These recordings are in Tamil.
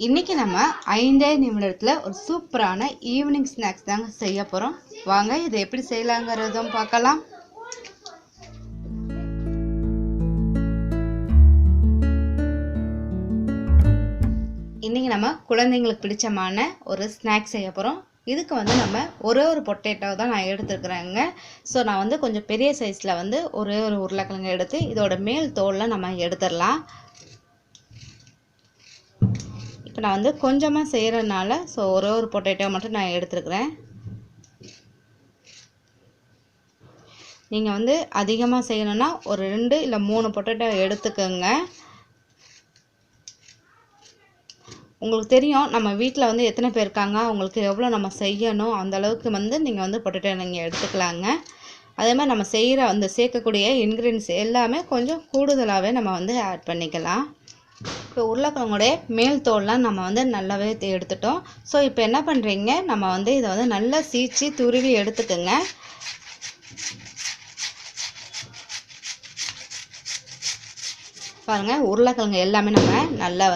இன்னைக்கு நம்ம 5 நிமிடத்துல ஒரு சூப்பரான ஈவினிங் ஸ்நாக்ஸ் தாங்க செய்ய போறோம். வாங்க இதை எப்படி செய்யலாங்கிறதும் பார்க்கலாம். இன்னைக்கு நம்ம குழந்தைங்களுக்கு பிடிச்சமான ஒரு ஸ்நாக்ஸ் செய்ய போறோம். இதுக்கு நம்ம ஒரு பொட்டேட்டோ தான் நான் எடுத்துக்கிறேங்க. ஸோ நான் கொஞ்சம் பெரிய சைஸில் ஒரு உருளைக்கிழங்கு எடுத்து இதோட மேல் தோல்லாம் நம்ம எடுத்துடலாம். இப்போ நான் கொஞ்சமாக செய்கிறதுனால ஸோ ஒரு பொட்டேட்டோ மட்டும் நான் எடுத்துருக்கிறேன். நீங்கள் அதிகமாக செய்யணும்னா ஒரு 2 இல்லை 3 பொட்டேட்டோ எடுத்துக்கோங்க. உங்களுக்கு தெரியும் நம்ம வீட்டில் எத்தனை பேர் இருக்காங்க, அவங்களுக்கு எவ்வளோ நம்ம செய்யணும், அந்த அளவுக்கு நீங்கள் பொட்டேட்டோ நீங்கள் எடுத்துக்கலாங்க. அதே மாதிரி நம்ம செய்கிற சேர்க்கக்கூடிய இன்க்ரீடியன்ஸ் எல்லாமே கொஞ்சம் கூடுதலாகவே நம்ம ஆட் பண்ணிக்கலாம். இப்போ உருளைக்கிழங்குடைய மேல் தோல்லாம் நம்ம நல்லாவே எடுத்துட்டோம். ஸோ இப்போ என்ன பண்ணுறீங்க, நம்ம இதை நல்லா சீச்சு துருவி எடுத்துக்கோங்க. பாருங்கள், உருளைக்கிழங்கு எல்லாமே நம்ம நல்லா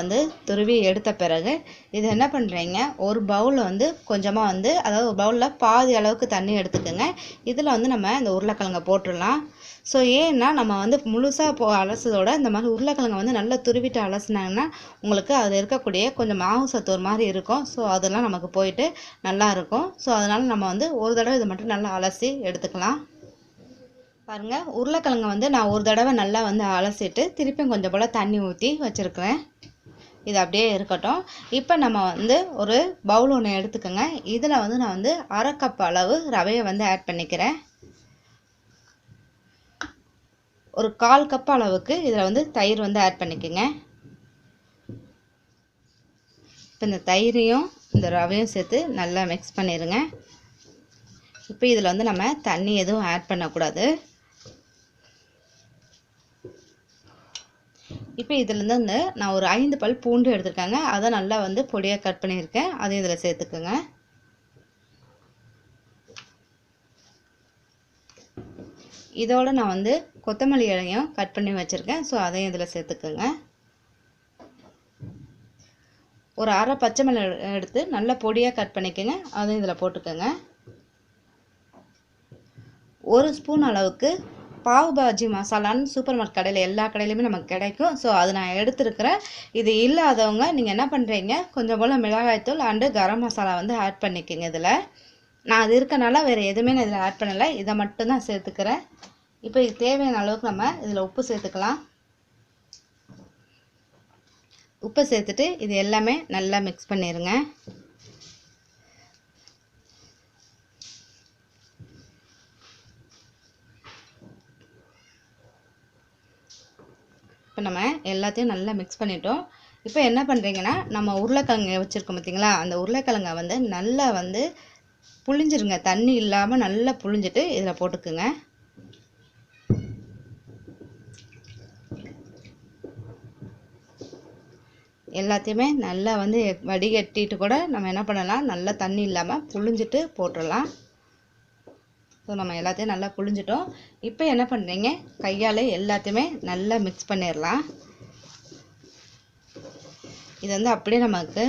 துருவி எடுத்த பிறகு இது என்ன பண்ணுறீங்க, ஒரு பவுலில் கொஞ்சமாக அதாவது ஒரு பவுலில் பாதி அளவுக்கு தண்ணி எடுத்துக்கோங்க. இதில் நம்ம இந்த உருளைக்கிழங்கை போட்டுடலாம். ஸோ ஏன்னா நம்ம முழுசாக அலசதோட இந்த மாதிரி உருளைக்கிழங்கை நல்லா துருவிட்டு அலசினாங்கன்னா உங்களுக்கு அதில் இருக்கக்கூடிய கொஞ்சம் மாவு சத்து ஒரு மாதிரி இருக்கும். ஸோ அதெல்லாம் நமக்கு போயிட்டு நல்லாயிருக்கும். ஸோ அதனால் நம்ம ஒரு தடவை இதை மட்டும் நல்லா அலசி எடுத்துக்கலாம். பாருங்கள், உருளைக்கிழங்கை நான் ஒரு தடவை நல்லா அலசிட்டு திருப்பியும் கொஞ்சம் போல் தண்ணி ஊற்றி வச்சுருக்கிறேன். இது அப்படியே இருக்கட்டும். இப்போ நம்ம ஒரு பவுல் ஒன்று எடுத்துக்கோங்க. இதில் நான் 1/2 கப் அளவு ரவையை ஆட் பண்ணிக்கிறேன். ஒரு 1/4 கப் அளவுக்கு இதில் தயிர் ஆட் பண்ணிக்கோங்க. இப்போ இந்த தயிரையும் இந்த ரவையும் சேர்த்து நல்லா மிக்ஸ் பண்ணிடுங்க. இப்போ இதில் நம்ம தண்ணி எதுவும் ஆட் பண்ணக்கூடாது. இப்போ இதிலேருந்து நான் ஒரு 5 பல் பூண்டு எடுத்துருக்கேங்க. அதை நல்லா பொடியாக கட் பண்ணியிருக்கேன். அதையும் இதில் சேர்த்துக்குங்க. இதோடு நான் கொத்தமல்லி இலையும் கட் பண்ணி வச்சுருக்கேன். ஸோ அதையும் இதில் சேர்த்துக்குங்க. ஒரு 1/2 பச்சை மிளகாய் எடுத்து நல்லா பொடியாக கட் பண்ணிக்கோங்க. அதையும் இதில் போட்டுக்கோங்க. 1 ஸ்பூன் அளவுக்கு பாவ் பாஜி மசாலான்னு சூப்பர் மார்க்கெட் கடையில் எல்லா கடையிலையுமே நமக்கு கிடைக்கும். ஸோ அது நான் எடுத்துருக்கிறேன். இது இல்லாதவங்க நீங்கள் என்ன பண்ணுறீங்க, கொஞ்சம் போல் மிளகாய்த்தூள் அண்டு கரம் மசாலா ஆட் பண்ணிக்கோங்க. இதில் நான் அது இருக்கனால வேறு எதுவுமே நான் இதில் ஆட் பண்ணலை, இதை மட்டும்தான் சேர்த்துக்கிறேன். இப்போ இது தேவையான அளவுக்கு நம்ம இதில் உப்பு சேர்த்துக்கலாம். உப்பு சேர்த்துட்டு இது எல்லாமே நல்லா மிக்ஸ் பண்ணிடுங்க. இப்போ நம்ம எல்லாத்தையும் நல்லா மிக்ஸ் பண்ணிட்டோம். இப்போ என்ன பண்ணுறீங்கன்னா, நம்ம உருளைக்கிழங்கு வச்சுருக்கோம் பார்த்தீங்களா, அந்த உருளைக்கிழங்கை நல்லா புழிஞ்சிருங்க. தண்ணி இல்லாமல் நல்லா புழிஞ்சிட்டு இதில் போட்டுக்குங்க. எல்லாத்தையுமே நல்லா வடிகட்டிட்டு கூட நம்ம என்ன பண்ணலாம், நல்லா தண்ணி இல்லாமல் புழிஞ்சிட்டு போட்டுடலாம். ஸோ நம்ம எல்லாத்தையும் நல்லா புழிஞ்சிட்டோம். இப்போ என்ன பண்ணுறீங்க, கையால் எல்லாத்தையுமே நல்லா மிக்ஸ் பண்ணிடலாம். இது அப்படியே நமக்கு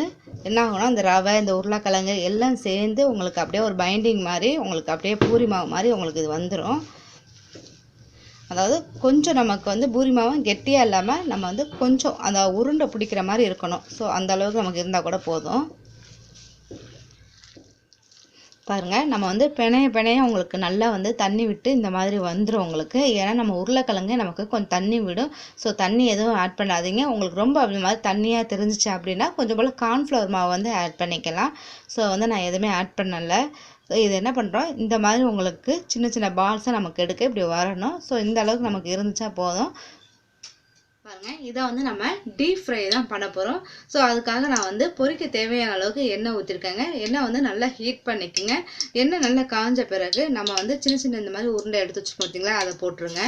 என்ன ஆகும்னா, இந்த ரவை இந்த உருளைக்கிழங்கு எல்லாம் சேர்ந்து உங்களுக்கு அப்படியே ஒரு பைண்டிங் மாதிரி, உங்களுக்கு அப்படியே பூரி மாவு மாதிரி உங்களுக்கு இது வந்துடும். அதாவது கொஞ்சம் நமக்கு பூரி மாவும் கெட்டியாக இல்லாமல் நம்ம கொஞ்சம் அந்த உருண்டை பிடிக்கிற மாதிரி இருக்கணும். ஸோ அந்த அளவுக்கு நமக்கு இருந்தால் கூட போதும். பாருங்கள், நம்ம பிணைய உங்களுக்கு நல்லா தண்ணி விட்டு இந்த மாதிரி வந்துடும் உங்களுக்கு. ஏன்னா நம்ம உருளைக்கிழங்கு நமக்கு கொஞ்சம் தண்ணி விடும். ஸோ தண்ணி எதுவும் ஆட் பண்ணாதீங்க. உங்களுக்கு ரொம்ப அப்படி மாதிரி தண்ணியாக தெரிஞ்சிச்சு அப்படின்னா கொஞ்சம் போல் கார்ன்ஃப்ளவர் மாவு ஆட் பண்ணிக்கலாம். ஸோ நான் எதுவுமே ஆட் பண்ணலை. ஸோ இது என்ன பண்ணுறோம், இந்த மாதிரி உங்களுக்கு சின்ன சின்ன பால்ஸாக நமக்கு எடுக்க இப்படி வரணும். ஸோ இந்த அளவுக்கு நமக்கு இருந்துச்சா போதும். பாருங்கள், இதை நம்ம டீப் ஃப்ரை தான் பண்ண போகிறோம். ஸோ அதுக்காக நான் பொரிக்க தேவையான அளவுக்கு எண்ணெய் ஊற்றிருக்கேங்க. எண்ணெய் நல்லா ஹீட் பண்ணிக்கோங்க. எண்ணெய் நல்லா காஞ்ச பிறகு நம்ம சின்ன சின்ன இந்த மாதிரி உருண்டை எடுத்து வச்சுக்கோம் பார்த்தீங்களா, அதை போட்டுருங்க.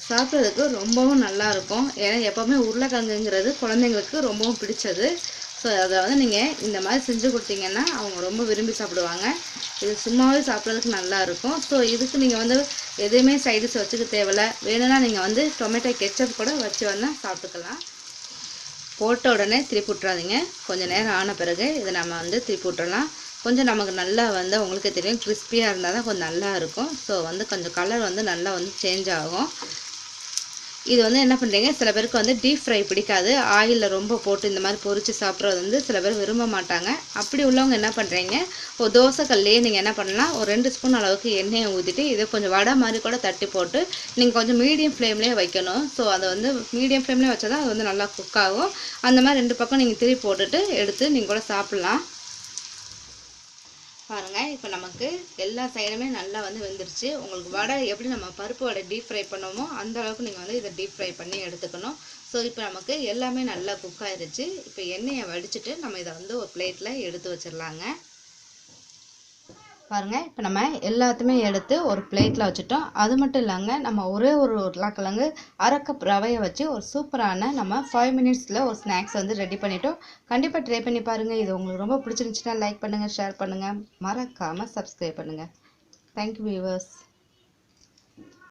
சாப்பிட்றதுக்கு ரொம்பவும் நல்லாயிருக்கும். ஏன்னா எப்போவுமே உருளைக்கிழங்குங்கிறது குழந்தைங்களுக்கு ரொம்பவும் பிடிச்சது. ஸோ அதை நீங்கள் இந்த மாதிரி செஞ்சு கொடுத்தீங்கன்னா அவங்க ரொம்ப விரும்பி சாப்பிடுவாங்க. இது சும்மாவே சாப்பிட்றதுக்கு நல்லாயிருக்கும். ஸோ இதுக்கு நீங்கள் எதுவுமே சைடிஷ் வச்சுக்க தேவையில்ல. வேணும்னா நீங்கள் டொமேட்டோ கெச்சப் கூட வச்சு சாப்பிட்டுக்கலாம். போட்ட உடனே திருப்பி விட்றாதீங்க. கொஞ்சம் நேரம் ஆன பிறகு இதை நம்ம வந்து திருப்பி விட்டுறலாம். கொஞ்சம் நமக்கு நல்லா வந்து உங்களுக்கு தெரியும் கிறிஸ்பியாக இருந்தால் தான் கொஞ்சம் நல்லா இருக்கும். ஸோ வந்து கொஞ்சம் கலர் வந்து நல்லா வந்து சேஞ்ச் ஆகும். இது வந்து என்ன பண்ணுறீங்க, சில பேருக்கு வந்து டீப் ஃப்ரை பிடிக்காது. ஆயிலில் ரொம்ப போட்டு இந்த மாதிரி பொரித்து சாப்பிட்றது வந்து சில பேர் விரும்ப மாட்டாங்க. அப்படி உள்ளவங்க என்ன பண்ணுறீங்க, ஒரு தோசைக்கல்லையே நீங்கள் என்ன பண்ணலாம், ஒரு 2 ஸ்பூன் அளவுக்கு எண்ணெயை ஊற்றிட்டு இதை கொஞ்சம் வடை மாதிரி கூட தட்டி போட்டு நீங்கள் கொஞ்சம் மீடியம் ஃப்ளேம்லேயே வைக்கணும். ஸோ அதை வந்து மீடியம் ஃப்ளேம்லேயே வச்சா தான் அது வந்து நல்லா குக் ஆகும். அந்த மாதிரி 2 பக்கம் நீங்கள் திருப்பி போட்டுட்டு எடுத்து நீங்கள் கூட சாப்பிட்லாம். பாருங்கள், இப்போ நமக்கு எல்லா சைடுமே நல்லா வந்து வெந்துருச்சு. உங்களுக்கு வடை எப்படி நம்ம பருப்பு வடை டீப் ஃப்ரை பண்ணுவோமோ அந்த அளவுக்கு நீங்கள் வந்து இதை டீப் ஃப்ரை பண்ணி எடுத்துக்கணும். ஸோ இப்போ நமக்கு எல்லாமே நல்லா குக் ஆயிடுச்சு. இப்போ எண்ணெயை வடிச்சிட்டு நம்ம இதை வந்து ஒரு பிளேட்டில் எடுத்து வச்சிடலாங்க. பாருங்கள், இப்போ நம்ம எல்லாத்தையுமே எடுத்து ஒரு பிளேட்டில் வச்சுட்டோம். அது மட்டும் இல்லைங்க, நம்ம ஒரே ஒரு உருளைக்கிழங்கு 1/2 கப் ரவையை வச்சு ஒரு சூப்பரான நம்ம 5 மினிட்ஸில் ஒரு ஸ்நாக்ஸ் வந்து ரெடி பண்ணிட்டோம். கண்டிப்பாக ட்ரை பண்ணி பாருங்கள். இது உங்களுக்கு ரொம்ப பிடிச்சிருந்துச்சுன்னா லைக் பண்ணுங்கள், ஷேர் பண்ணுங்கள், மறக்காமல் சப்ஸ்கிரைப் பண்ணுங்கள். Thank you viewers.